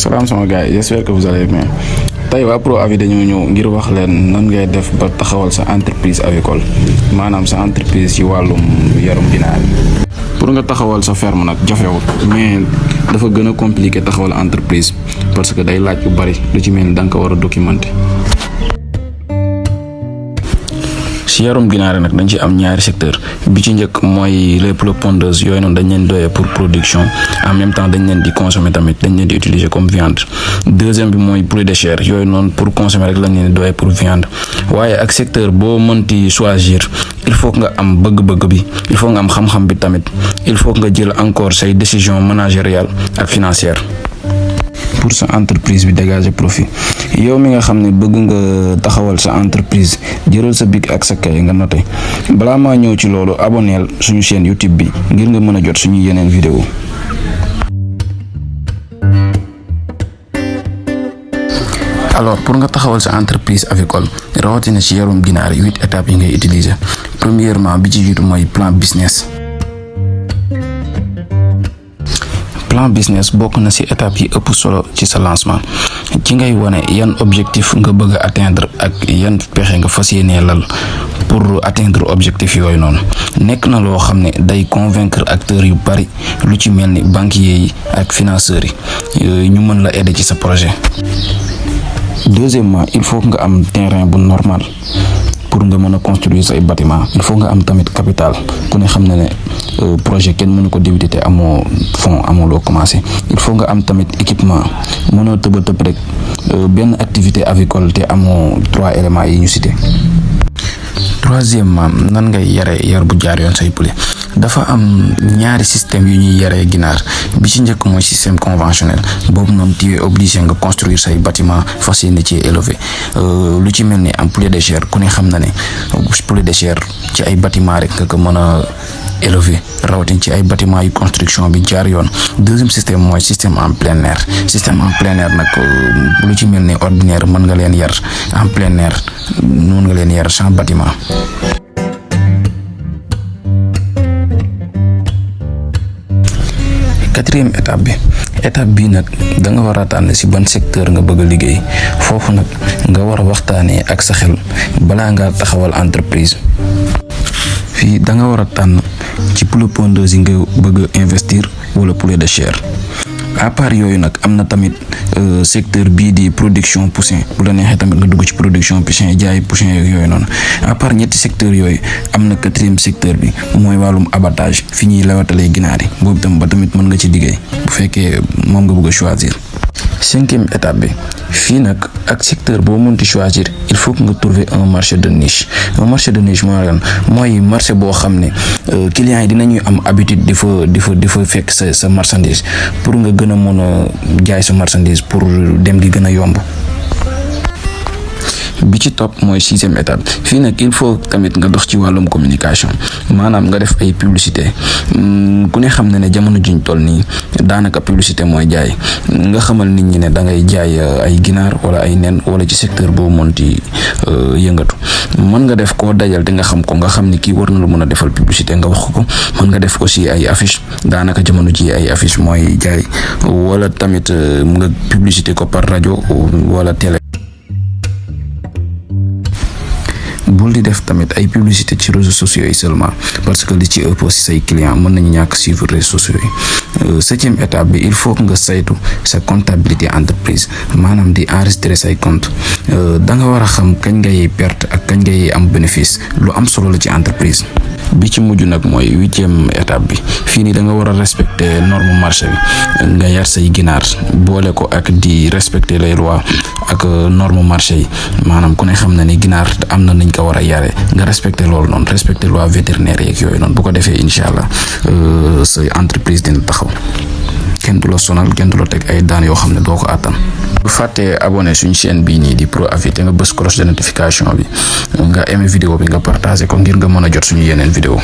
Salam sama gars yi, j'espère que vous allez bien. Tey waa Pro Avis dañoo ñëw ngir wax leen nan ngay def ba taxawal sa entreprise avicole maanaam sa entreprise ci wàllum yarum ginaar. Pour nga taxawal sa ferme nag jafewut mais dafa gën a compliqué taxawal entreprise parce que day laaj lu bari lu ci mel ni da nga ko war a documenter. ci yarum ginaar nag dañ ci am ñaari secteur bi ci njëkk mooy les poules pondeuses yooyu noonu dañ leen doyee pour production en même temps dañ leen di consommer tamit dañ leen di utiliser comme viande. Deuxième bi mooy poulet de chair yooyu noonu pour consommer rek lañ leen di doyee pour viande waaye ak secteur boo mënti choisir il faut que nga am bëgg-bëgg bi il faut nga am xam-xam bi tamit il faut que nga jël encore say décision managériale ak financière pour sa entreprise bi dégager profit. Yow mi nga xam ne bëgg nga taxawal sa entreprise jëral sa bic ak sa kay nga noté balaa maa ñëw ci loolu abonneel suñu chaîne YouTube bi ngir nga mën a jot suñu yeneen vidéo. Alors pour nga taxawal sa entreprise avicole rawatina ci yarum ginaar 8 étapes yi ngay utiliser. Premièrement bi ci jiitu mooy plan business. Plan business bokk na ci étape yi ëpp solo ci sa lancement ci ngay wane yan objectif nga bëgg a atteindre ak yan pexe nga fas yéenee lal pour atteindre objectif yooyu noonu nekk na loo xam ne day convaincre acteurs yu bari lu ci mel ni banquiers yi ak financeurs yi ñu mën la aider ci sa projet. Deuxièmement il faut nga am terrain bu normal pour nga mën a construire say bâtiment il faut nga am tamit capital ku ne xam ne ne projet kenn mënu ko débuter te amoo fond amoo loo commencé il faut nga am tamit équipement mënoo tëba tëb rek benn activité avicole te amoo 3 éléments yi ñu cité. Troisièmement nan ngay yar bu jaar yoon say poulet dafa am ñaari système yu ñuy yaree ginaar bi ci njëkk mooy système conventionnel boobu noonu tu es obligé nga construire say bâtiment fas yéene ci élevé lu ci mel ni am poulet de chair ku ne xam na ne poulet de chair ci ay bâtiment rek nga ko mën a élevé rawatina ci ay bâtiment yu construction bi jaar yoon. Deuxième système mooy système en plein air système en plein air nag lu ci mel ni ordinaire mën nga leen yar en plein air mën nga leen yar sans bâtiment. Quatrième étape bi nag da nga war a tànn ci ban secteur nga bëgg a liggéey foofu nag nga war a waxtaanee ak sa xel balaa nga taxawal entreprise. Fii da nga war a tànn ci poulet pondeuse yi nga bëgg a investir wala poulet de chair. À part yooyu nag am na tamit secteur bii di production poussin bu la neexee tamit nga dugg ci production poussin jaay poussin yooyu noonu à part ñetti secteurs yooyu am na quatrième secteur bi mooy wàllum abattage fi ñuy lewatalee ginaar yi boobu tam ba tamit mën nga ci liggéey bu fekkee moom nga bëgg a choisir. Cinquième étape bi fii nag ak secteur boo mënti choisir il faut que nga trouver un marché de niche mooy marché boo xam ne clients yi dinañuy am habitude di fa fekk sa marchandise pour nga gën a mën a jaay sa marchandise pour dem gi gën a yomb. Bi ci topp mooy sixième étape fii nag il faut tamit nga dox ci wàllum communication maanaam nga def ay publicité ku ne xam ne ne jamono juñ toll nii daanaka publicité mooy jaay nga xamal nit ñi ne da ngay jaay ay ginaar wala ay nen wala ci secteur boo mënti yëngatu mën nga def koo dajal te nga xam ko nga xam ni kii war na la mën a defal publicité nga wax ko mën nga def aussi ay affiche daanaka jamono ji ay affiche mooy jaay wala tamit nga publicité ko par rajo wala télé. bul di def tamit ay publicité ci réseaux sociaux yi seulement parce que li ci ëpp aussi say clients mën nañu ñàkk suivre réseaux sociaux yi. Septième étape bi il faut que nga saytu sa comptabilité entreprise maanaam di enregistrer say compte da nga war a xam kañ ngay perte ak kañ ngay am bénéfice lu am solo la ci entreprise. Bi ci mujj nag mooy huitième étape bi fii nii da nga war a respecter norme marché bi nga yar say ginaar boole ko ak di respecter les lois ak norme marché yi maanaam ku ne xam na ni ginaar am na nañ ko war a yare nga respecter loolu noonu respecter loi vétérinaire yeeg yooyu noonu bu ko defee incha allah sa entreprise dina taxaw kenn du la sonal kenn du la teg ay daan yoo xam ne doo ko àttan. bu fàttee abonné suñu chaîne bii nii di Pro Avis te nga bës cloche de notification bi nga aimé vidéo bi nga partagé ko ngir nga mën a jot suñu yeneen vidéo.